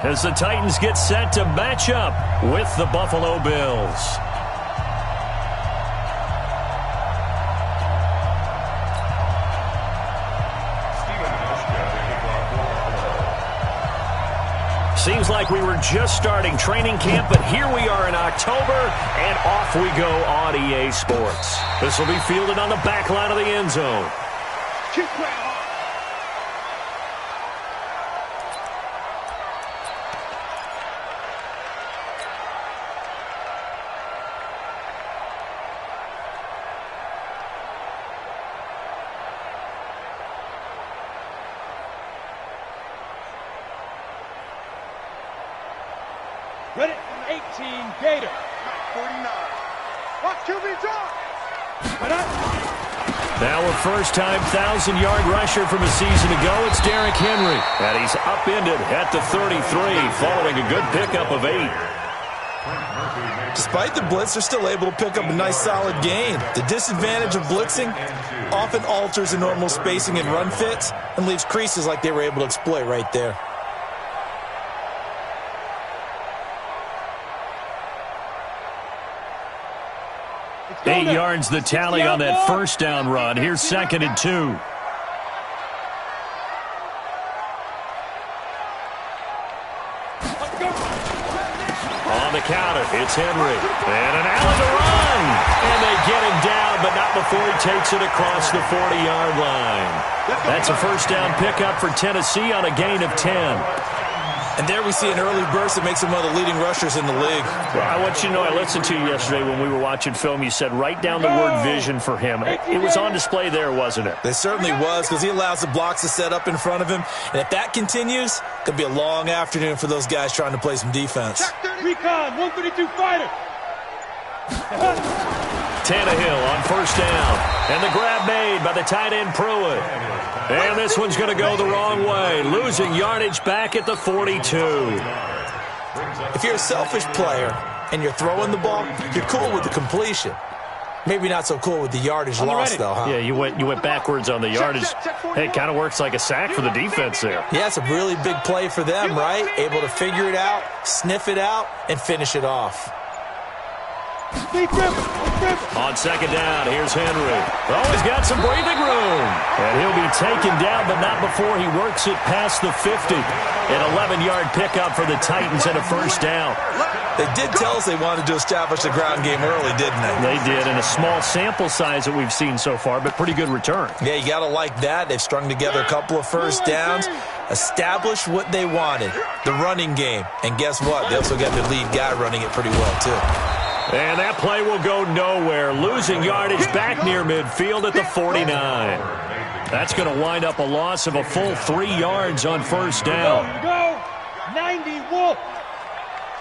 As the Titans get set to match up with the Buffalo Bills. Seems like we were just starting training camp, but here we are in October, and off we go on EA Sports. This will be fielded on the back line of the end zone. Ready, 18, Gator. 49. Watch QB drop. Now a first-time 1,000-yard rusher from a season ago. It's Derrick Henry. And he's upended at the 33 following a good pickup of 8. Despite the blitz, they're still able to pick up a nice solid gain. The disadvantage of blitzing often alters the normal spacing and run fits and leaves creases like they were able to exploit right there. 8 yards the tally on that first down run. Here's 2nd and 2. On the counter, it's Henry. And an Allen to run. And they get him down, but not before he takes it across the 40-yard line. That's a first down pickup for Tennessee on a gain of 10. And there we see an early burst that makes him one of the leading rushers in the league. Well, I want you to know, I listened to you yesterday when we were watching film. You said write down the word vision for him. It was on display there, wasn't it? It certainly was, because he allows the blocks to set up in front of him. And if that continues, it could be a long afternoon for those guys trying to play some defense. Recon, 132 fighter. Tannehill on first down. And the grab made by the tight end Pruitt. And this one's going to go the wrong way, losing yardage back at the 42. If you're a selfish player and you're throwing the ball, you're cool with the completion. Maybe not so cool with the yardage loss, though, huh? Yeah, you went backwards on the yardage. Hey, it kind of works like a sack for the defense there. Yeah, it's a really big play for them, right? Able to figure it out, sniff it out, and finish it off. On second down, here's Henry. Oh, he's got some breathing room. And he'll be taken down, but not before he works it past the 50. An 11-yard pickup for the Titans and a first down. They did tell us they wanted to establish the ground game early, didn't they? They did, in a small sample size that we've seen so far, but pretty good return. Yeah, you got to like that. They've strung together a couple of first downs, established what they wanted, the running game. And guess what? They also got their lead guy running it pretty well, too. And that play will go nowhere, losing yardage back near midfield at the 49. That's going to wind up a loss of a full 3 yards on first down. Go, 90 Wolf.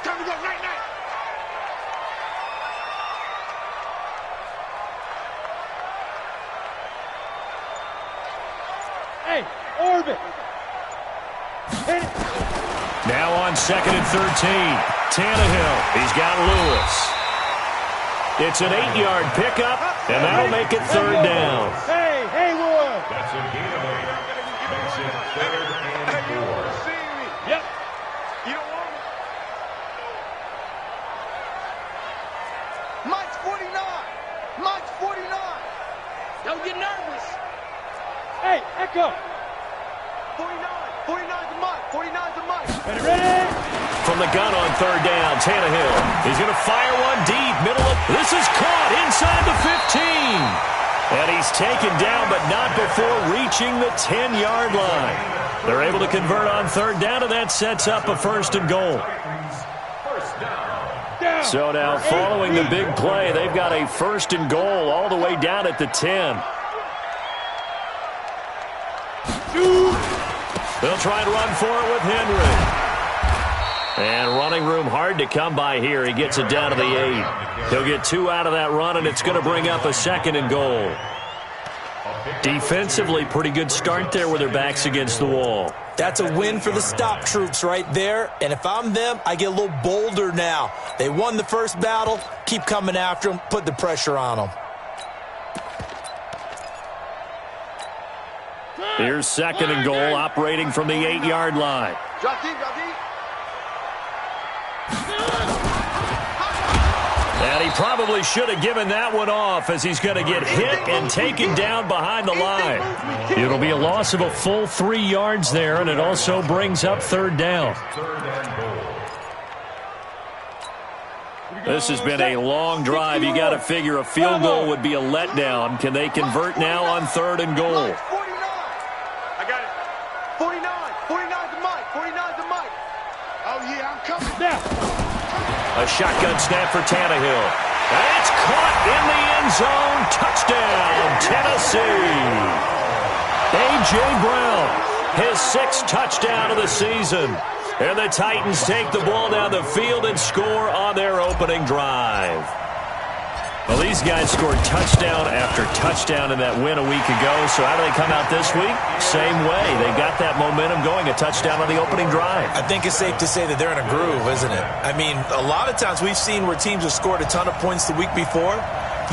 Time to go, night. Hey, orbit. Now on 2nd and 13, Tannehill. He's got Lewis. It's an 8-yard pickup, and that'll make it 3rd down. Hey, Haywood. That's a gain of 8. Makes it 3rd and 4. Yep. You don't want it. Mike's 49. Mike's 49. Don't get nervous. Hey, Echo. 49. 49's a Mike. 49's a Mike. Ready? From the gun on 3rd down, Tannehill. He's going to fire one deep, middle of... This is caught inside the 15. And he's taken down, but not before reaching the 10-yard line. They're able to convert on 3rd down, and that sets up a 1st and goal. So now, following the big play, they've got a 1st and goal all the way down at the 10. They'll try and run for it with Henry. And running room hard to come by here. He gets it down to the 8. He'll get 2 out of that run, and it's going to bring up a 2nd and goal. Defensively, pretty good start there with their backs against the wall. That's a win for the stop troops right there. And if I'm them, I get a little bolder now. They won the first battle. Keep coming after them. Put the pressure on them. Here's 2nd and goal, operating from the 8-yard line. Drop deep, drop deep. And he probably should have given that one off, as he's going to get hit and taken down behind the line. It'll be a loss of a full 3 yards there, and it also brings up third down. This has been a long drive. You got to figure a field goal would be a letdown. Can they convert now on third and goal? 49. I got it. 49. 49's the mic. 49's the mic. Oh, yeah, I'm coming. Now. A shotgun snap for Tannehill. And it's caught in the end zone. Touchdown, Tennessee. A.J. Brown, his 6th touchdown of the season. And the Titans take the ball down the field and score on their opening drive. Well, these guys scored touchdown after touchdown in that win a week ago. So how do they come out this week? Same way. They got that momentum going, a touchdown on the opening drive. I think it's safe to say that they're in a groove, isn't it? I mean, a lot of times we've seen where teams have scored a ton of points the week before.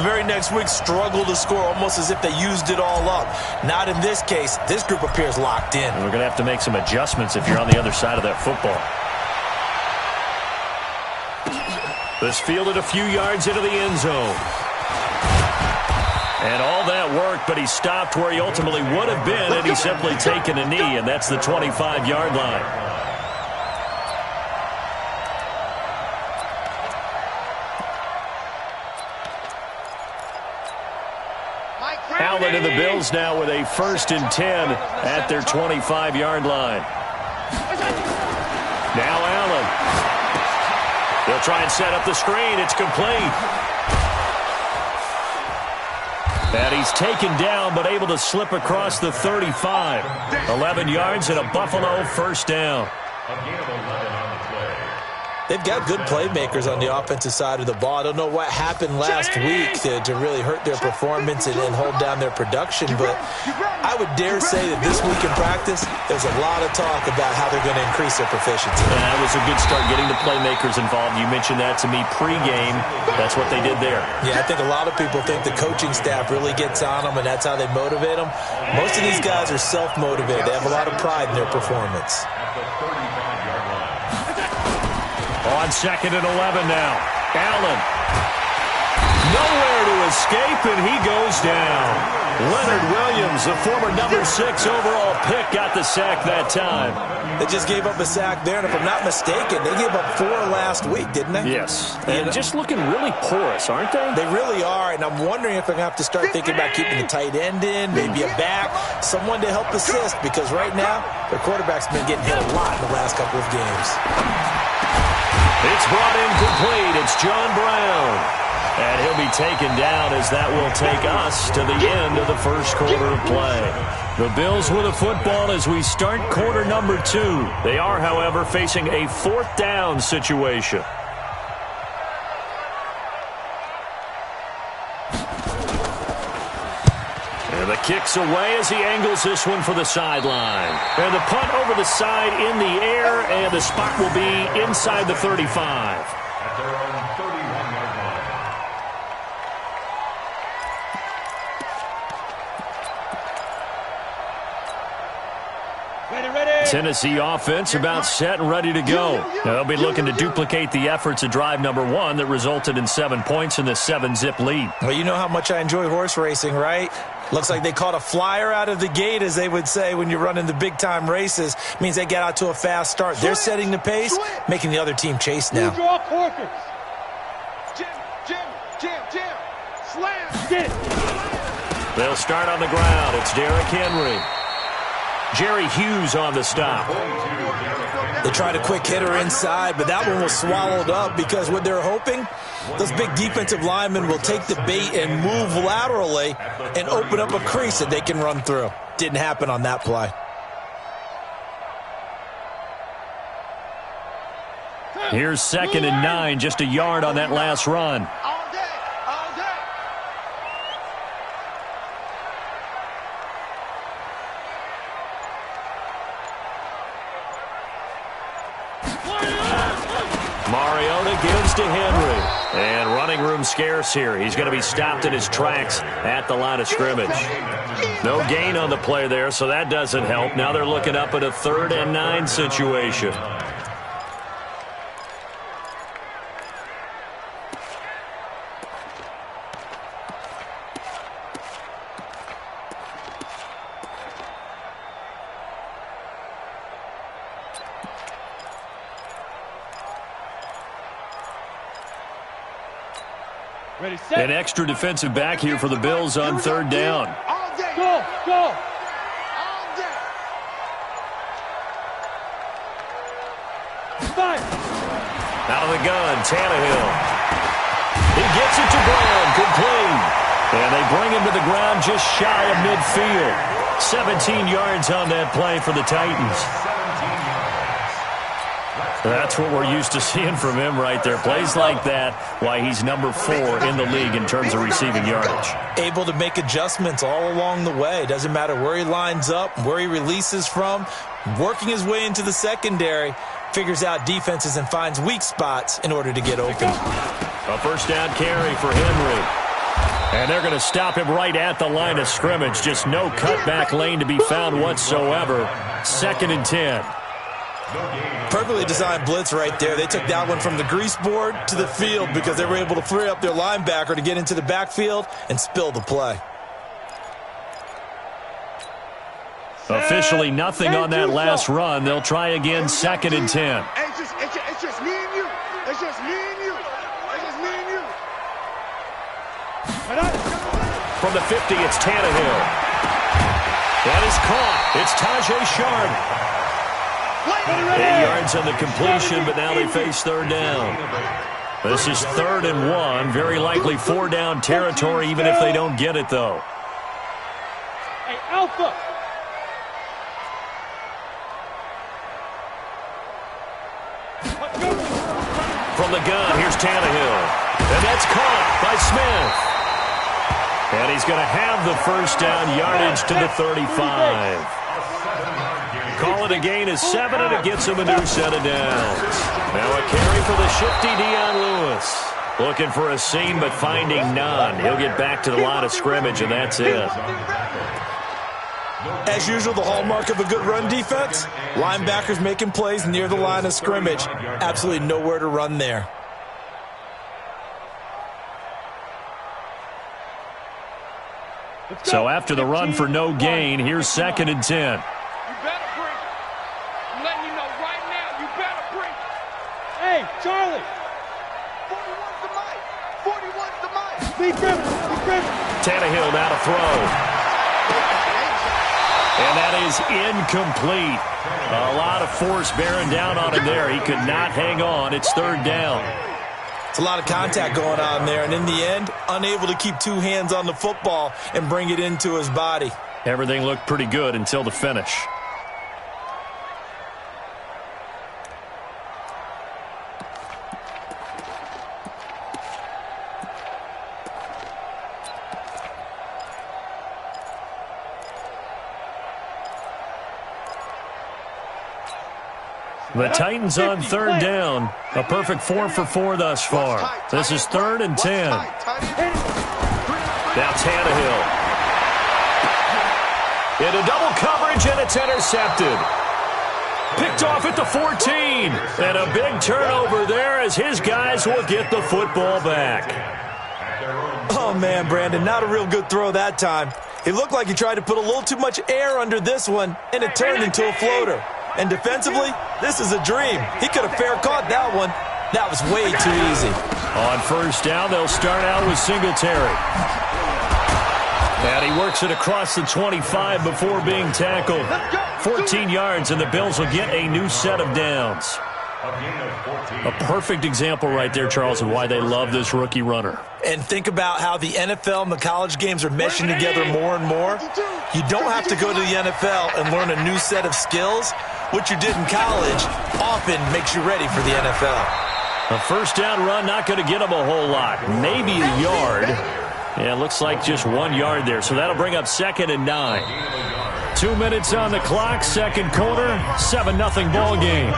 The very next week struggle to score almost as if they used it all up. Not in this case. This group appears locked in. And we're going to have to make some adjustments if you're on the other side of that football. This fielded a few yards into the end zone. And all that worked, but he stopped where he ultimately would have been, and he's simply taken a knee, and that's the 25-yard line. Allen and the Bills now with a 1st and 10 at their 25-yard line. Now Allen. They'll try and set up the screen. It's complete. And he's taken down, but able to slip across the 35. 11 yards and a Buffalo 1st down. They've got good playmakers on the offensive side of the ball. I don't know what happened last week to really hurt their performance and hold down their production, but I would dare say that this week in practice, there's a lot of talk about how they're going to increase their proficiency. That was a good start, getting the playmakers involved. You mentioned that to me pregame. That's what they did there. Yeah, I think a lot of people think the coaching staff really gets on them, and that's how they motivate them. Most of these guys are self-motivated. They have a lot of pride in their performance. On 2nd and 11 now. Allen. Nowhere to escape, and he goes down. Leonard Williams, the former number 6 overall pick, got the sack that time. They just gave up a sack there, and if I'm not mistaken, they gave up 4 last week, didn't they? Yes. And just looking really porous, aren't they? They really are, and I'm wondering if they're going to have to start thinking about keeping the tight end in, maybe a back, someone to help assist, because right now, their quarterback's been getting hit a lot in the last couple of games. It's brought in complete. It's John Brown. And he'll be taken down, as that will take us to the end of the first quarter of play. The Bills with a football as we start quarter number 2. They are, however, facing a 4th down situation. And the kick's away as he angles this one for the sideline. And the punt over the side in the air, and the spot will be inside the 35. At their own 31-yard line. Tennessee offense about set and ready to go. Now, they'll be looking to duplicate the efforts of drive number 1 that resulted in 7 points in the 7-zip lead. Well, you know how much I enjoy horse racing, right? Looks like they caught a flyer out of the gate, as they would say when you're running the big-time races. Means they get out to a fast start. They're setting the pace, making the other team chase now. Jim. Slam. They'll start on the ground. It's Derrick Henry. Jerry Hughes on the stop. They tried a quick hitter inside, but that one was swallowed up because what they're hoping, those big defensive linemen will take the bait and move laterally and open up a crease that they can run through. Didn't happen on that play. Here's 2nd and 9, just a yard on that last run. Gives to Henry. And running room scarce here. He's going to be stopped in his tracks at the line of scrimmage. No gain on the play there, so that doesn't help. Now they're looking up at a 3rd and 9 situation. Ready, set. An extra defensive back here for the Bills on third down. All day. Go, go. All day. Fire. Out of the gun, Tannehill. He gets it to Brown, complete. And they bring him to the ground just shy of midfield. 17 yards on that play for the Titans. That's what we're used to seeing from him right there. Plays like that, why he's number 4 in the league in terms of receiving yardage. Able to make adjustments all along the way. Doesn't matter where he lines up, where he releases from. Working his way into the secondary, figures out defenses and finds weak spots in order to get open. A first down carry for Henry. And they're going to stop him right at the line of scrimmage. Just no cutback lane to be found whatsoever. 2nd and 10. Perfectly designed blitz right there. They took that one from the grease board to the field because they were able to free up their linebacker to get into the backfield and spill the play. Officially nothing on that last run. They'll try again, 2nd and 10. It's just me and you. It's just me and you. It's just me and you. From the 50, it's Tannehill. That is caught. It's Tajay Sharp. 8 yards on the completion, but now they face third down. This is 3rd and 1. Very likely 4 down territory, even if they don't get it, though. Hey, Alpha. From the gun, here's Tannehill. And that's caught by Smith. And he's going to have the first down, yardage to the 35. Call it a gain of 7, and it gets him a new set of downs. Now a carry for the shifty Dion Lewis. Looking for a seam, but finding none. He'll get back to the line of scrimmage, and that's it. As usual, the hallmark of a good run defense, linebackers making plays near the line of scrimmage. Absolutely nowhere to run there. So after the run for no gain, here's 2nd and 10. You better break. I'm letting you know right now, you better break. Hey, Charlie. 41's the mic. 41's the mic. Be criminal. Tannehill now to throw. And that is incomplete. A lot of force bearing down on him there. He could not hang on. It's 3rd down. It's a lot of contact going on there, and in the end, unable to keep 2 hands on the football and bring it into his body. Everything looked pretty good until the finish. The Titans on 3rd down. A perfect 4 for 4 thus far. This is 3rd and 10. Now Tannehill. Into double coverage, and it's intercepted. Picked off at the 14. And a big turnover there as his guys will get the football back. Oh, man, Brandon, not a real good throw that time. It looked like he tried to put a little too much air under this one, and it turned into a floater. And defensively, this is a dream. He could have fair caught that one. That was way too easy. On 1st down, they'll start out with Singletary. And he works it across the 25 before being tackled. 14 yards, and the Bills will get a new set of downs. A perfect example right there, Charles, of why they love this rookie runner. And think about how the NFL and the college games are meshing together more and more. You don't have to go to the NFL and learn a new set of skills. What you did in college often makes you ready for the NFL. A 1st down run, not going to get him a whole lot. Maybe a yard. Yeah, it looks like just 1 yard there. So that'll bring up 2nd and 9. 2 minutes on the clock, 2nd quarter, 7-0 ball game.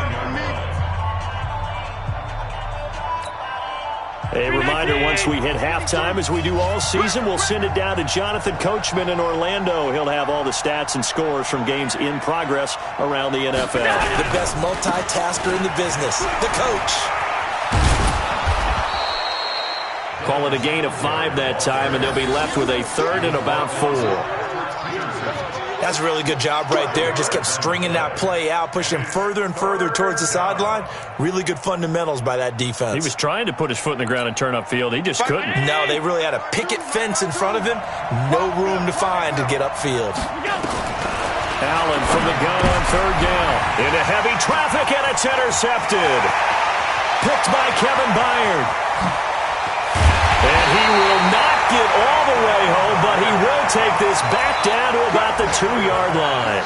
A reminder, once we hit halftime, as we do all season, we'll send it down to Jonathan Coachman in Orlando. He'll have all the stats and scores from games in progress around the NFL. The best multitasker in the business, the coach. Call it a gain of 5 that time, and they'll be left with a 3rd and about 4. That's a really good job right there. Just kept stringing that play out, pushing him further and further towards the sideline. Really good fundamentals by that defense. He was trying to put his foot in the ground and turn upfield. He just couldn't. No, they really had a picket fence in front of him. No room to find to get upfield. Allen from the gun on third down. Into heavy traffic, and it's intercepted. Picked by Kevin Byard. And he will not get all the way home, but he will take this back down to about the 2-yard line.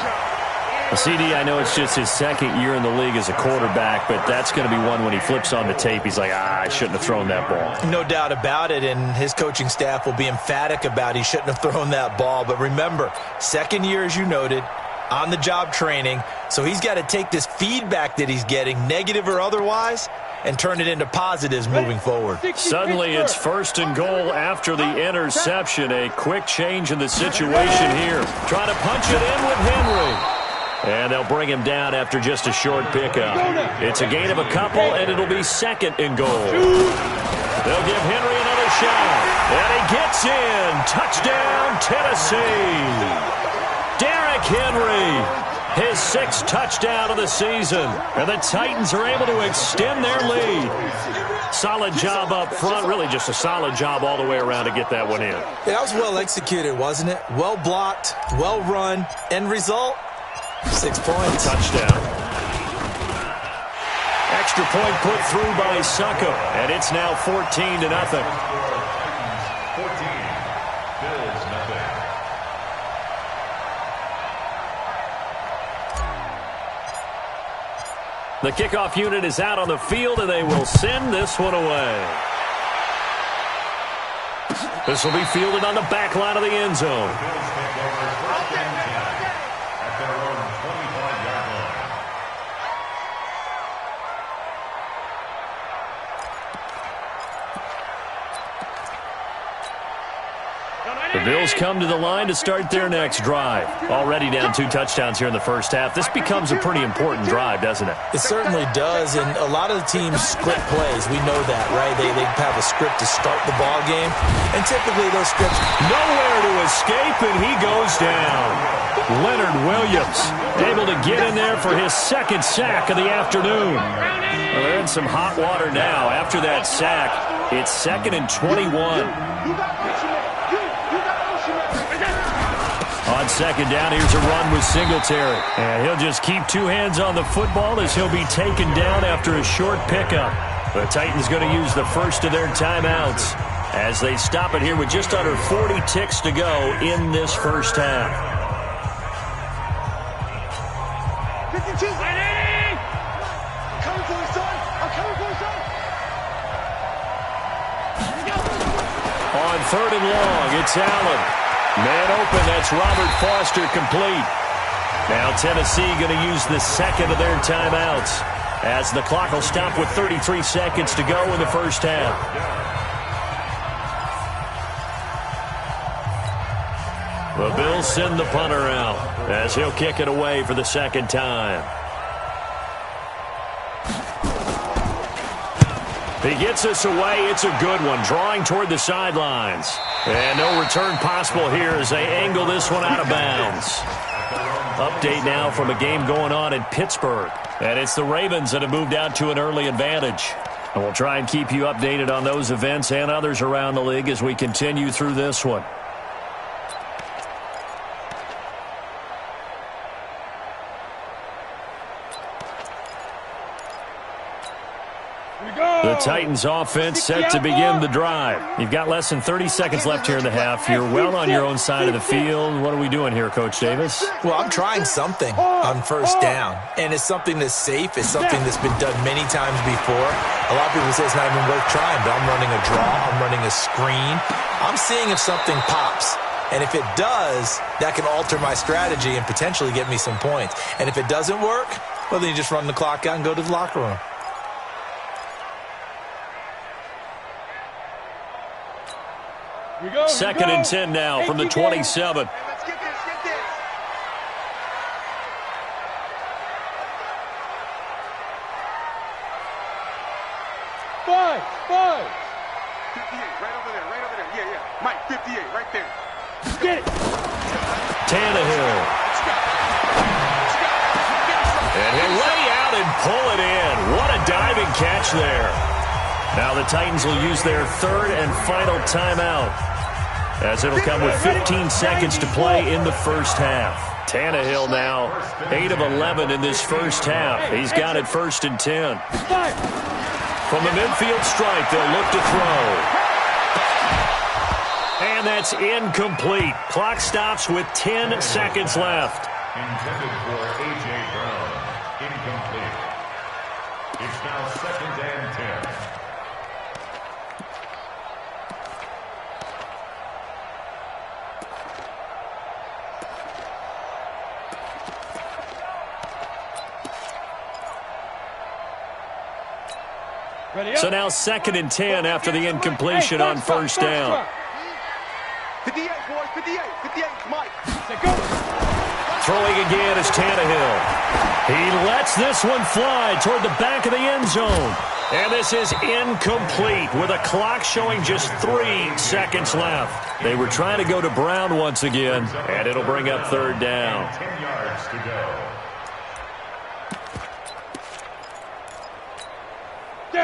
CD, I know it's just his second year in the league as a quarterback, but that's going to be one when he flips on the tape. He's like, I shouldn't have thrown that ball. No doubt about it, and his coaching staff will be emphatic about he shouldn't have thrown that ball. But remember, second year, as you noted, on-the-job training, so he's got to take this feedback that he's getting, negative or otherwise, and turn it into positives moving forward. Suddenly it's 1st and goal after the interception. A quick change in the situation here. Trying to punch it in with Henry. And they'll bring him down after just a short pickup. It's a gain of a couple, and it'll be 2nd and goal. They'll give Henry another shot. And he gets in. Touchdown, Tennessee. Derrick Henry, his 6th touchdown of the season. And the Titans are able to extend their lead. Solid job up front. Really just a solid job all the way around to get that one in. Yeah, that was well executed, wasn't it? Well blocked, well run. End result, 6 points. Touchdown. Extra point put through by Succo. And it's now 14-0. 14. Bills nothing. The kickoff unit is out on the field, and they will send this one away. This will be fielded on the back line of the end zone. The Bills come to the line to start their next drive. Already down 2 touchdowns here in the first half. This becomes a pretty important drive, doesn't it? It certainly does, and a lot of the teams script plays. We know that, right? They have a script to start the ball game, and typically those scripts... Nowhere to escape, and he goes down. Leonard Williams able to get in there for his 2nd sack of the afternoon. Well, they're in some hot water now. After that sack, it's 2nd and 21. On 2nd down, here's a run with Singletary. And he'll just keep 2 hands on the football as he'll be taken down after a short pickup. The Titans going to use the first of their timeouts as they stop it here with just under 40 ticks to go in this first half. 52. I'm coming for you, son. I'm coming for you, son. On 3rd and long, it's Allen. Man open, that's Robert Foster complete. Now Tennessee going to use the 2nd of their timeouts as the clock will stop with 33 seconds to go in the first half. The Bills send the punter out as he'll kick it away for the 2nd time. He gets us away. It's a good one, drawing toward the sidelines. And no return possible here as they angle this one out of bounds. Update now from a game going on in Pittsburgh. And it's the Ravens that have moved out to an early advantage. And we'll try and keep you updated on those events and others around the league as we continue through this one. The Titans offense set to begin the drive. You've got less than 30 seconds left here in the half. You're well on your own side of the field. What are we doing here, Coach Davis? Well, I'm trying something on 1st down, and it's something that's safe. It's something that's been done many times before. A lot of people say it's not even worth trying, but I'm running a draw. I'm running a screen. I'm seeing if something pops. And if it does, that can alter my strategy and potentially get me some points. And if it doesn't work, well, then you just run the clock out and go to the locker room. Go, 2nd and 10 now from the 27. Let's get this. Five. 58, right over there. Yeah. Mike, 58, right there. Get it. Tannehill And he'll lay out and pull it in. What a diving catch there. Now the Titans will use their third and final timeout, as it'll come with 15 seconds to play in the first half. Tannehill now 8 of 11 in this first half. He's got it 1st and 10. From the midfield stripe, they'll look to throw. And that's incomplete. Clock stops with 10 seconds left. Intended for A.J. Brown. Incomplete. It's now 2nd and 10. So now 2nd and 10 after the incompletion on first down. 58, boys, 58, 58, Mike. Throwing again is Tannehill. He lets this one fly toward the back of the end zone. And this is incomplete with a clock showing just 3 seconds left. They were trying to go to Brown once again, and it'll bring up 3rd down. 10 yards to go.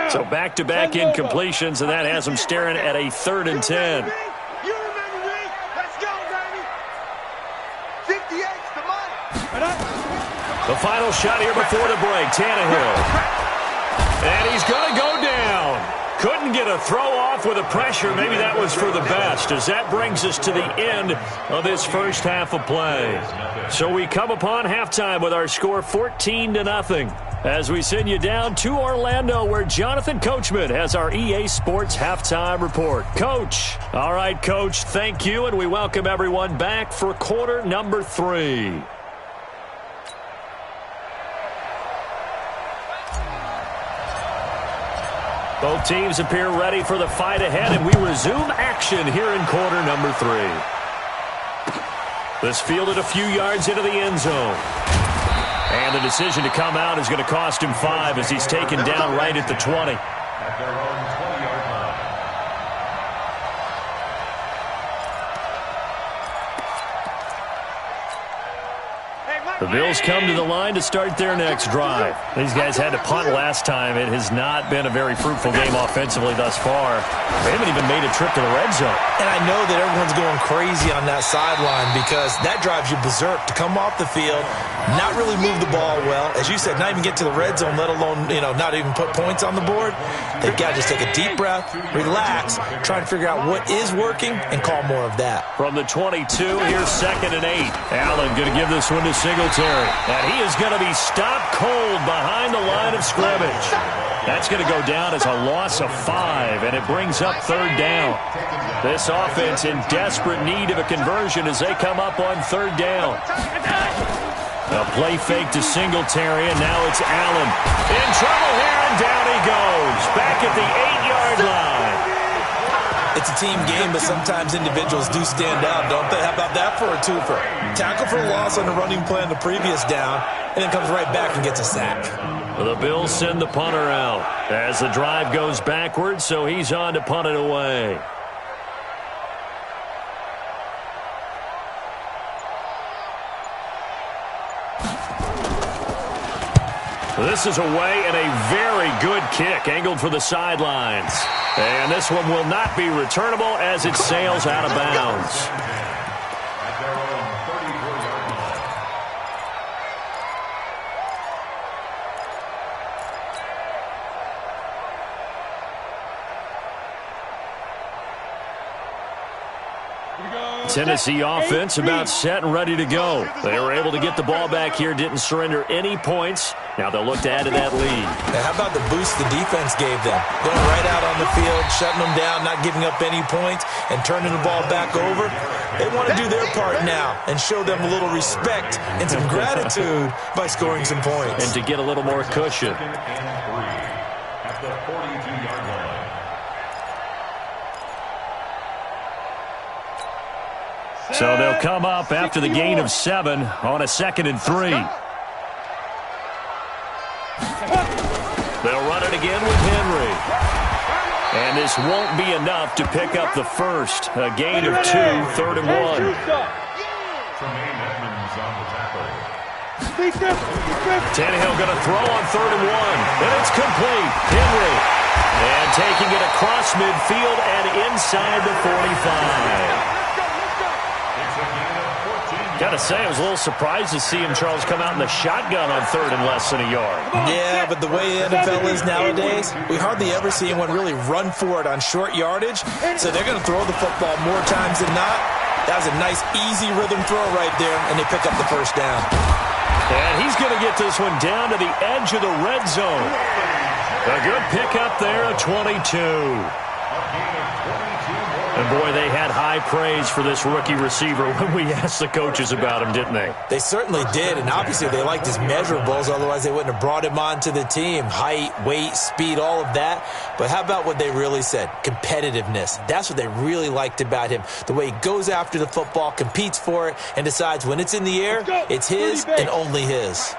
So back-to-back incompletions, and that has them staring at a 3rd and 10. You remember me? Let's go, baby. 58's the money. The final shot here before the break, Tannehill. And he's going to go down. Couldn't get a throw off with the pressure. Maybe that was for the best, as that brings us to the end of this first half of play. So we come upon halftime with our score 14-0. As we send you down to Orlando, where Jonathan Coachman has our EA Sports halftime report. Coach. All right, Coach, thank you, and we welcome everyone back for quarter number 3. Both teams appear ready for the fight ahead, and we resume action here in quarter number 3. This fielded a few yards into the end zone. And the decision to come out is going to cost him 5 as he's taken down right at the 20. At their own 20-yard line. The Bills come to the line to start their next drive. These guys had to punt last time. It has not been a very fruitful game offensively thus far. They haven't even made a trip to the red zone. And I know that everyone's going crazy on that sideline because that drives you berserk to come off the field, not really move the ball well. As you said, not even get to the red zone, let alone, not even put points on the board. They've got to just take a deep breath, relax, try and figure out what is working and call more of that. From the 22, here's 2nd and 8. Allen going to give this one to Singletary. And he is going to be stopped cold behind the line of scrimmage. That's going to go down as a loss of 5, and it brings up 3rd down. This offense in desperate need of a conversion as they come up on 3rd down. A play fake to Singletary, and now it's Allen. In trouble here, and down he goes. Back at the 8-yard line. It's a team game, but sometimes individuals do stand out, don't they? How about that for a twofer? Tackle for a loss on the running play on the previous down, and then comes right back and gets a sack. The Bills send the punter out as the drive goes backwards, so he's on to punt it away. This is away, and a very good kick angled for the sidelines. And this one will not be returnable as it sails out of bounds. At their own 34-yard line. Tennessee offense about set and ready to go. They were able to get the ball back here, didn't surrender any points. Now they'll look to add to that lead. Now, how about the boost the defense gave them? Going right out on the field, shutting them down, not giving up any points, and turning the ball back over. They want to do their part now and show them a little respect and some gratitude by scoring some points. And to get a little more cushion. 2nd and 3 at the 42-yard line. So they'll come up after the gain of 7 on a 2nd and 3. They'll run it again with Henry. And this won't be enough to pick up the first. A gain of 2, 3rd and 1. Tremaine Edmonds on the tackle. Tannehill going to throw on 3rd and 1. And it's complete. Henry. And taking it across midfield and inside the 45. Got to say, I was a little surprised to see him, Charles, come out in the shotgun on 3rd and less than a yard. Yeah, but the way the NFL is nowadays, we hardly ever see anyone really run for it on short yardage. So they're going to throw the football more times than not. That was a nice, easy rhythm throw right there, and they pick up the first down. And he's going to get this one down to the edge of the red zone. A good pickup there, a 22. And, boy, they had high praise for this rookie receiver when we asked the coaches about him, didn't they? They certainly did, and obviously they liked his measurables. Otherwise, they wouldn't have brought him onto the team. Height, weight, speed, all of that. But how about what they really said? Competitiveness. That's what they really liked about him. The way he goes after the football, competes for it, and decides when it's in the air, it's his and only his.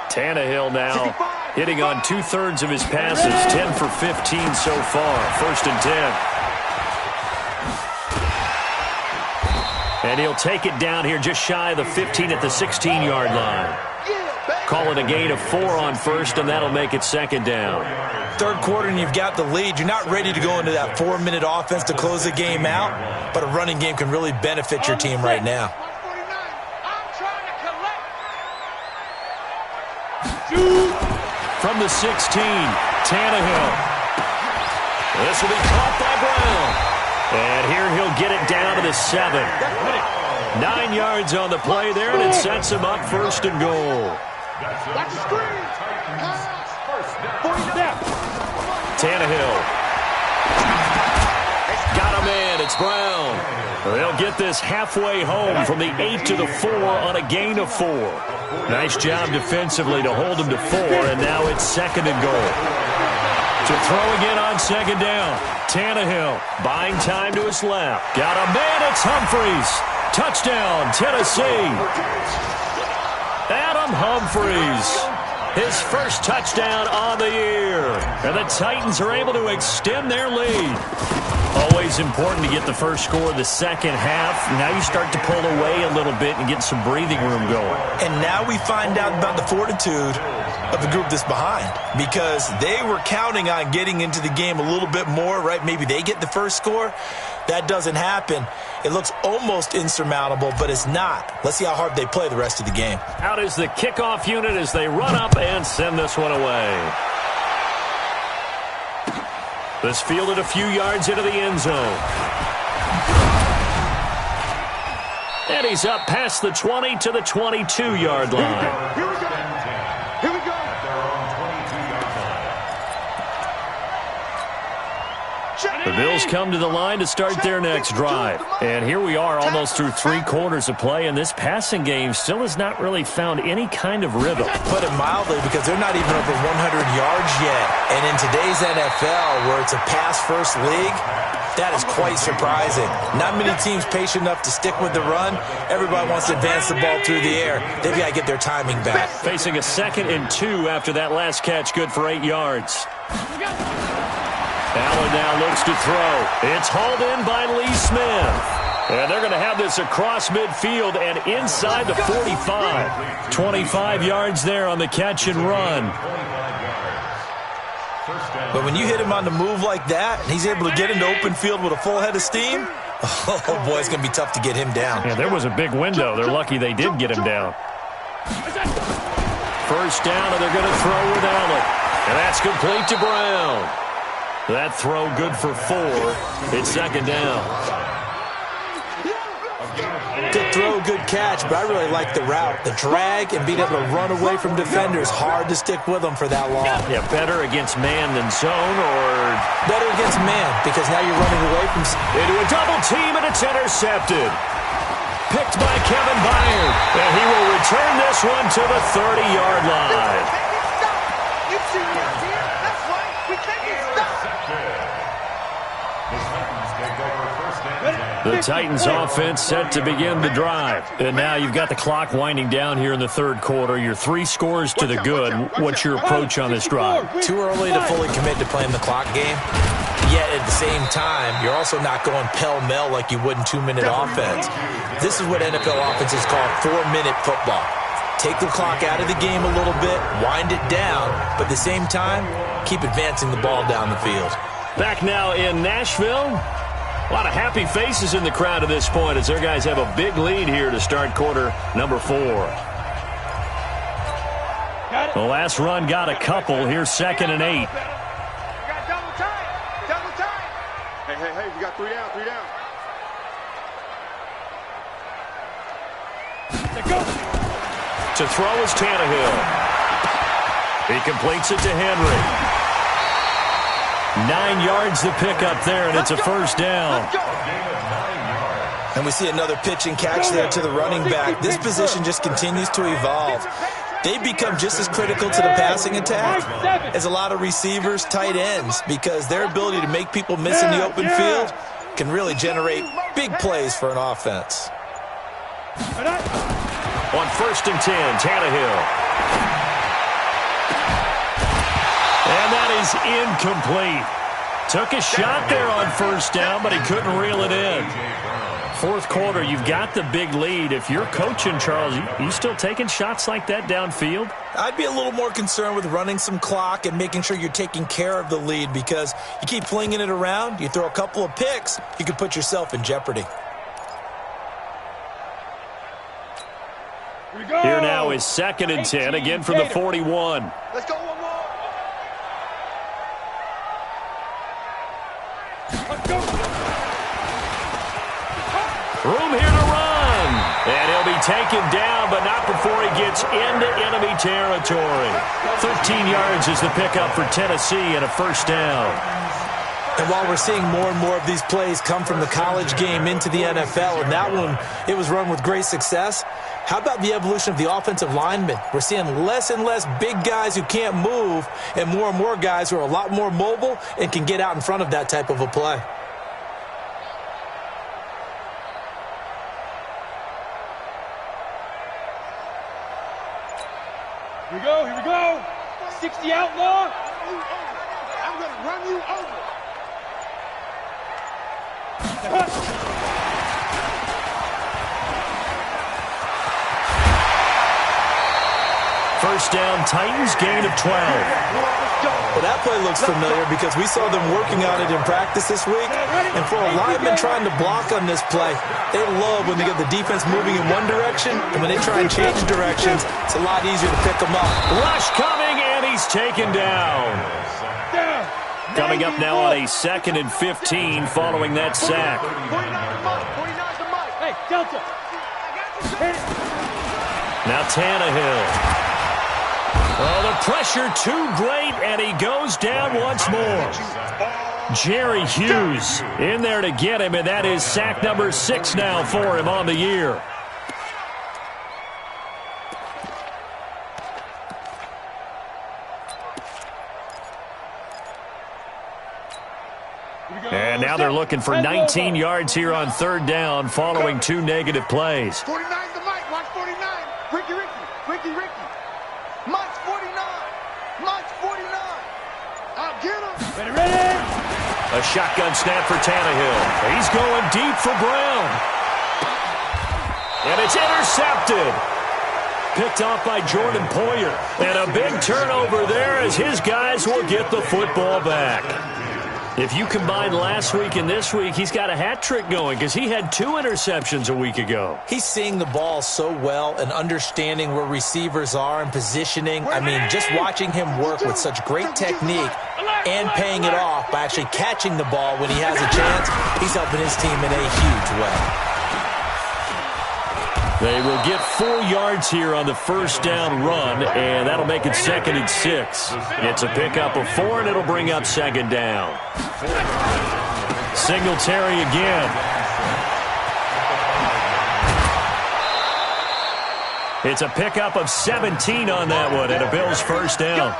Tannehill now hitting on 2/3 of his passes, 10 for 15 so far. 1st and 10. And he'll take it down here just shy of the 15 at the 16-yard line. Call it a gain of 4 on 1st, and that'll make it 2nd down. 3rd quarter, and you've got the lead. You're not ready to go into that 4-minute offense to close the game out, but a running game can really benefit your team right now. From the 16, Tannehill. This will be caught by Brown. And here he'll get it down to the 7. 9 yards on the play there, and it sets him up 1st and goal. Tannehill. Got a man. It's Brown. They'll get this halfway home from the 8 to the 4 on a gain of 4. Nice job defensively to hold him to 4, and now it's 2nd and goal. To throw again on 2nd down. Tannehill buying time to his left. Got a man. It's Humphries. Touchdown, Tennessee. Adam Humphries. His first touchdown on the year. And the Titans are able to extend their lead. Always important to get the first score of the second half. Now you start to pull away a little bit and get some breathing room going. And now we find out about the fortitude of the group that's behind, because they were counting on getting into the game a little bit more, right? Maybe they get the first score. That doesn't happen. It looks almost insurmountable, but it's not. Let's see how hard they play the rest of the game. Out is the kickoff unit as they run up and send this one away. This fielded a few yards into the end zone. And he's up past the 20 to the 22-yard line. Here we go. Here we go. The Bills come to the line to start their next drive. And here we are almost through 3 quarters of play, and this passing game still has not really found any kind of rhythm. Put it mildly, because they're not even over 100 yards yet. And in today's NFL, where it's a pass-first league, that is quite surprising. Not many teams patient enough to stick with the run. Everybody wants to advance the ball through the air. They've got to get their timing back. Facing a 2nd and 2 after that last catch, good for 8 yards. Allen now looks to throw. It's hauled in by Lee Smith. And they're going to have this across midfield and inside the 45. 25 yards there on the catch and run. But when you hit him on the move like that, and he's able to get into open field with a full head of steam, oh, boy, it's going to be tough to get him down. Yeah, there was a big window. They're lucky they did get him down. First down, and they're going to throw with Allen. And that's complete to Brown. That throw good for 4. It's 2nd down. Good throw, good catch, but I really like the route. The drag and being able to run away from defenders, hard to stick with them for that long. Yeah, better against man than zone, or better against man, because now you're running away from... Into a double team, and it's intercepted. Picked by Kevin Byard. And he will return this one to the 30-yard line. You see me out here? That's right. We can't get stopped. The Titans offense set to begin the drive. And now you've got the clock winding down here in the 3rd quarter. Your 3 scores to the good. What's your approach on this drive? Too early to fully commit to playing the clock game. Yet at the same time, you're also not going pell-mell like you would in 2-minute offense. This is what NFL offenses call 4-minute football. take the clock out of the game a little bit, wind it down, but at the same time, keep advancing the ball down the field. Back now in Nashville. A lot of happy faces in the crowd at this point as their guys have a big lead here to start quarter number 4. The last run got a couple. Here's 2nd and 8. We got double time. Double time. Hey, we got 3 down, 3 down. Go. To throw is Tannehill. He completes it to Henry. 9 yards the pickup there, and it's a first down. And we see another pitch and catch there to the running back. This position just continues to evolve. They become just as critical to the passing attack as a lot of receivers, tight ends, because their ability to make people miss in the open field can really generate big plays for an offense. On 1st and 10, Tannehill. And that is incomplete. Took a shot there on 1st down, but he couldn't reel it in. 4th quarter, you've got the big lead. If you're coaching, Charles, you still taking shots like that downfield? I'd be a little more concerned with running some clock and making sure you're taking care of the lead, because you keep flinging it around, you throw a couple of picks, you could put yourself in jeopardy. Here now is 2nd and 10, again from the 41. Let's go one more. Let's go. Room here to run. And he'll be taken down, but not before he gets into enemy territory. 13 yards is the pickup for Tennessee and a 1st down. And while we're seeing more and more of these plays come from the college game into the NFL, and that one, it was run with great success, how about the evolution of the offensive linemen? We're seeing less and less big guys who can't move and more guys who are a lot more mobile and can get out in front of that type of a play. Here we go. 60 outlaw. I'm going to run you over. First down, Titans, gain of 12. Well, that play looks familiar because we saw them working on it in practice this week. And for a lineman trying to block on this play, they love when they get the defense moving in one direction, and when they try and change directions, it's a lot easier to pick them up. Rush coming, and he's taken down. Coming up now on a 2nd and 15 following that sack. 49's the mic. Hey, Delta. Now Tannehill. Oh, the pressure too great, and he goes down once more. Jerry Hughes in there to get him, and that is sack number 6 now for him on the year. And now they're looking for 19 yards here on 3rd down following 2 negative plays. 49's the mic. Watch 49. Ricky. Mike's 49. Mike's 49. I'll get him. Ready. A shotgun snap for Tannehill. He's going deep for Brown. And it's intercepted. Picked off by Jordan Poyer. And a big turnover there as his guys will get the football back. If you combine last week and this week, he's got a hat trick going because he had 2 interceptions a week ago. He's seeing the ball so well and understanding where receivers are and positioning. I mean, just watching him work with such great technique and paying it off by actually catching the ball when he has a chance, he's helping his team in a huge way. They will get 4 yards here on the 1st down run, and that'll make it 2nd and 6. It's a pickup of 4, and it'll bring up 2nd down. Singletary again. It's a pickup of 17 on that one, and a Bills 1st down.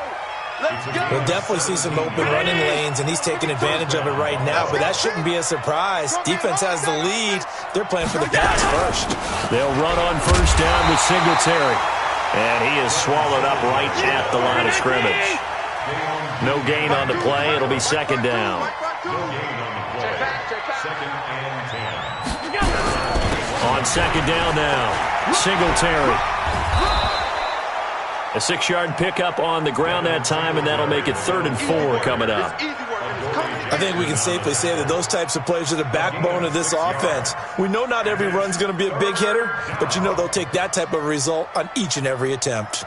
We'll definitely see some open running lanes, and he's taking advantage of it right now, but that shouldn't be a surprise. Defense has the lead. They're playing for the pass first. They'll run on 1st down with Singletary, and he is swallowed up right at the line of scrimmage. No gain on the play. It'll be 2nd down. On 2nd down now, Singletary. A 6-yard pickup on the ground that time, and that'll make it 3rd and 4 coming up. I think we can safely say that those types of plays are the backbone of this offense. We know not every run's going to be a big hitter, but you know they'll take that type of result on each and every attempt.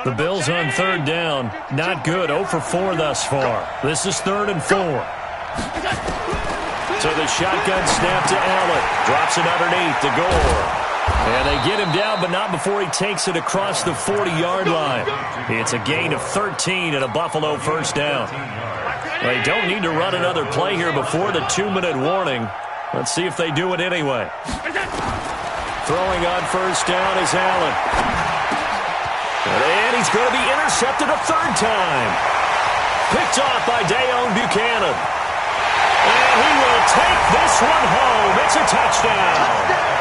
The Bills on 3rd down. Not good. 0 for 4 thus far. This is 3rd and 4. So the shotgun snap to Allen. Drops it underneath to Gore. And they get him down, but not before he takes it across the 40-yard line. It's a gain of 13 and a Buffalo first down. They don't need to run another play here before the 2-minute warning. Let's see if they do it anyway. Throwing on first down is Allen. And he's going to be intercepted a 3rd time. Picked off by Dayon Buchanan. And he will take this one home. It's a touchdown.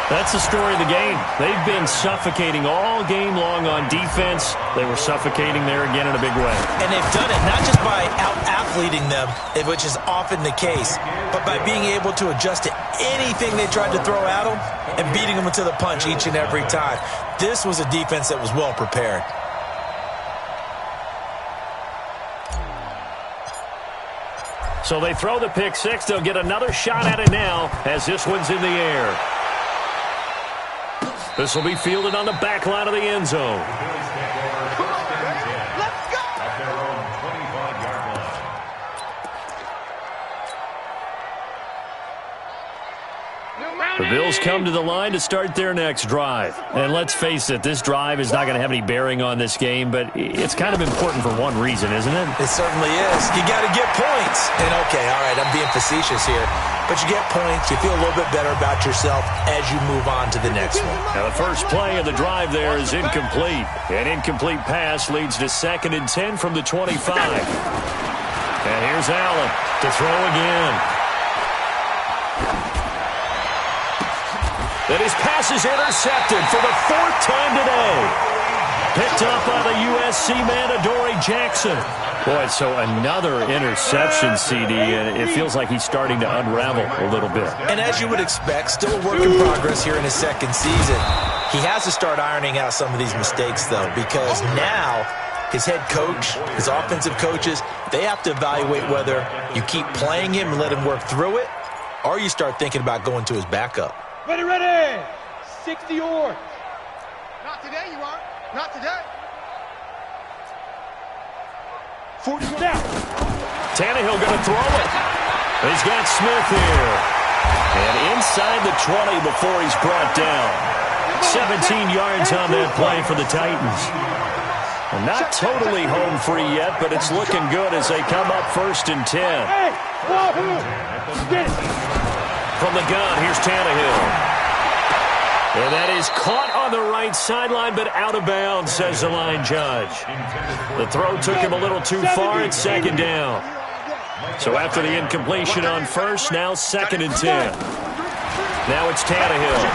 That's the story of the game. They've been suffocating all game long on defense. They were suffocating there again in a big way. And they've done it not just by out-athleting them, which is often the case, but by being able to adjust to anything they tried to throw at them and beating them to the punch each and every time. This was a defense that was well prepared. So they throw the pick six. They'll get another shot at it now as this one's in the air. This will be fielded on the back line of the end zone. The Bills come to the line to start their next drive. And let's face it, this drive is not going to have any bearing on this game, but it's kind of important for one reason, isn't it? It certainly is. You got to get points. And okay, all right, I'm being facetious here. But you get points, you feel a little bit better about yourself as you move on to the next one. Now the first play of the drive there is incomplete. An incomplete pass leads to 2nd and 10 from the 25. And here's Allen to throw again. That his pass is intercepted for the 4th time today. Picked up by the USC man, Adoree Jackson. Boy, so another interception, CD, and it feels like he's starting to unravel a little bit. And as you would expect, still a work in progress here in his 2nd season. He has to start ironing out some of these mistakes, though, because now his head coach, his offensive coaches, they have to evaluate whether you keep playing him and let him work through it, or you start thinking about going to his backup. Ready, ready. 60 yards. Not today, you are. Not today. 40 down. Tannehill going to throw it. He's got Smith here. And inside the 20 before he's brought down. 17 yards on that play for the Titans. And not totally home free yet, but it's looking good as they come up 1st and 10. Hey, get it. From the gun, here's Tannehill. And that is caught on the right sideline, but out of bounds, says the line judge. The throw took him a little too far. It's 2nd down. So after the incompletion on 1st, now 2nd and 10. Now it's Tannehill.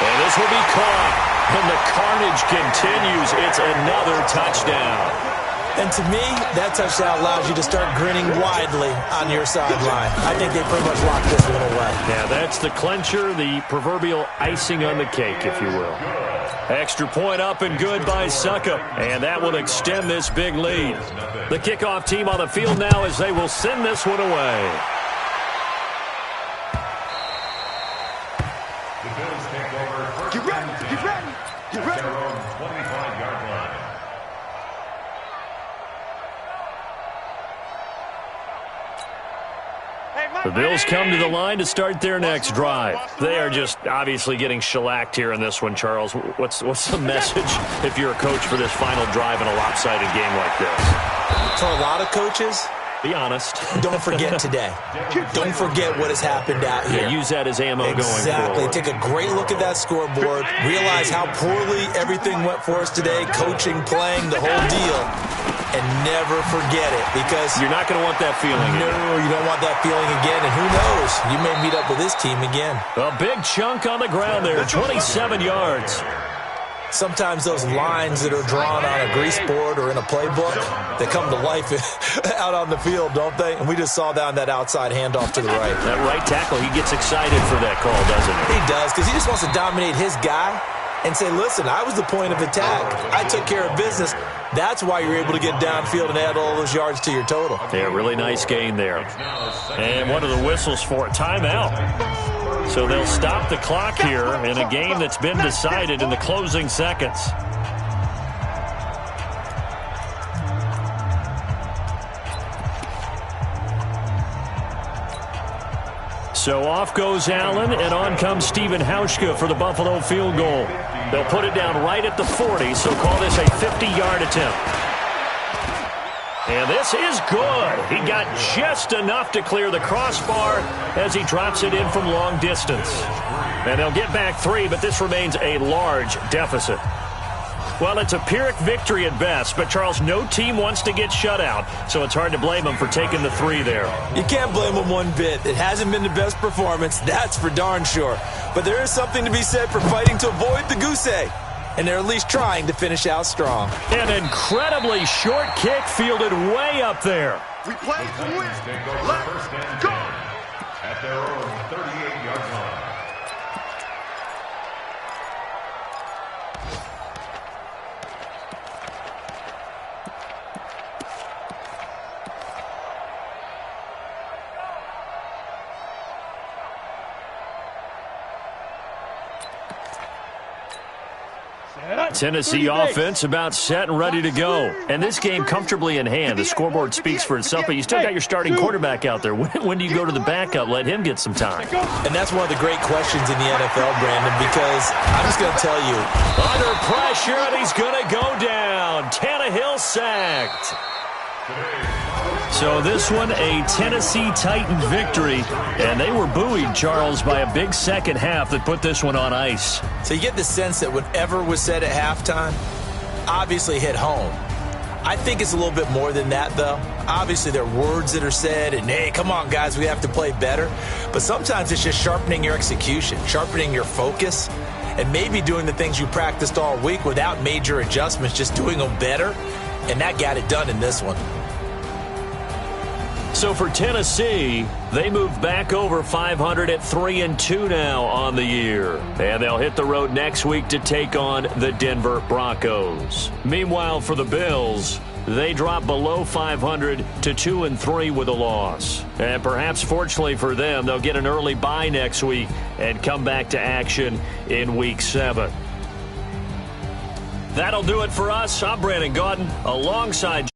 And this will be caught. And the carnage continues. It's another touchdown. And to me, that touchdown allows you to start grinning widely on your sideline. I think they pretty much locked this one away. Yeah, that's the clincher, the proverbial icing on the cake, if you will. Extra point up and good by Succop. And that will extend this big lead. The kickoff team on the field now as they will send this one away. The Bills take over. Get ready, get ready, get ready. Their own 25-yard line. The Bills come to the line to start their next drive. They are just obviously getting shellacked here in this one, Charles. What's the message if you're a coach for this final drive in a lopsided game like this? For a lot of coaches, be honest. Don't forget today. Don't forget what has happened out here. Yeah, use that as ammo going forward. Exactly. Take a great look at that scoreboard. Realize how poorly everything went for us today. Coaching, playing, the whole deal. And never forget it, because you're not going to want that feeling again. No, you don't want that feeling again. And who knows? You may meet up with this team again. A big chunk on the ground there, 27 yards. Sometimes those lines that are drawn on a grease board or in a playbook, they come to life out on the field, don't they? And we just saw down that outside handoff to the right. That right tackle, he gets excited for that call, doesn't he? He does, because he just wants to dominate his guy and say, listen, I was the point of attack. I took care of business. That's why you're able to get downfield and add all those yards to your total. Yeah, really nice gain there. And one of the whistles for a timeout. So they'll stop the clock here in a game that's been decided in the closing seconds. So off goes Allen, and on comes Stephen Hauschka for the Buffalo field goal. They'll put it down right at the 40, so call this a 50-yard attempt. And this is good. He got just enough to clear the crossbar as he drops it in from long distance. And they'll get back 3, but this remains a large deficit. Well, it's a Pyrrhic victory at best, but, Charles, no team wants to get shut out, so it's hard to blame them for taking the 3 there. You can't blame them one bit. It hasn't been the best performance, that's for darn sure. But there is something to be said for fighting to avoid the goose egg, and they're at least trying to finish out strong. An incredibly short kick fielded way up there. We play to win. Let's go. At their own 38-yard line. Tennessee offense about set and ready to go. And this game comfortably in hand. The scoreboard speaks for itself, but you still got your starting quarterback out there. When do you go to the backup? Let him get some time. And that's one of the great questions in the NFL, Brandon, because I'm just going to tell you. Under pressure, and he's going to go down. Tannehill sacked. So this one, a Tennessee Titan victory. And they were buoyed, Charles, by a big second half that put this one on ice. So you get the sense that whatever was said at halftime obviously hit home. I think it's a little bit more than that, though. Obviously, there are words that are said, and, hey, come on, guys, we have to play better. But sometimes it's just sharpening your execution, sharpening your focus, and maybe doing the things you practiced all week without major adjustments, just doing them better. And that got it done in this one. So for Tennessee, they move back over 500 at 3-2 now on the year. And they'll hit the road next week to take on the Denver Broncos. Meanwhile, for the Bills, they drop below 500 to 2-3 with a loss. And perhaps fortunately for them, they'll get an early bye next week and come back to action in Week 7. That'll do it for us. I'm Brandon Gaudin alongside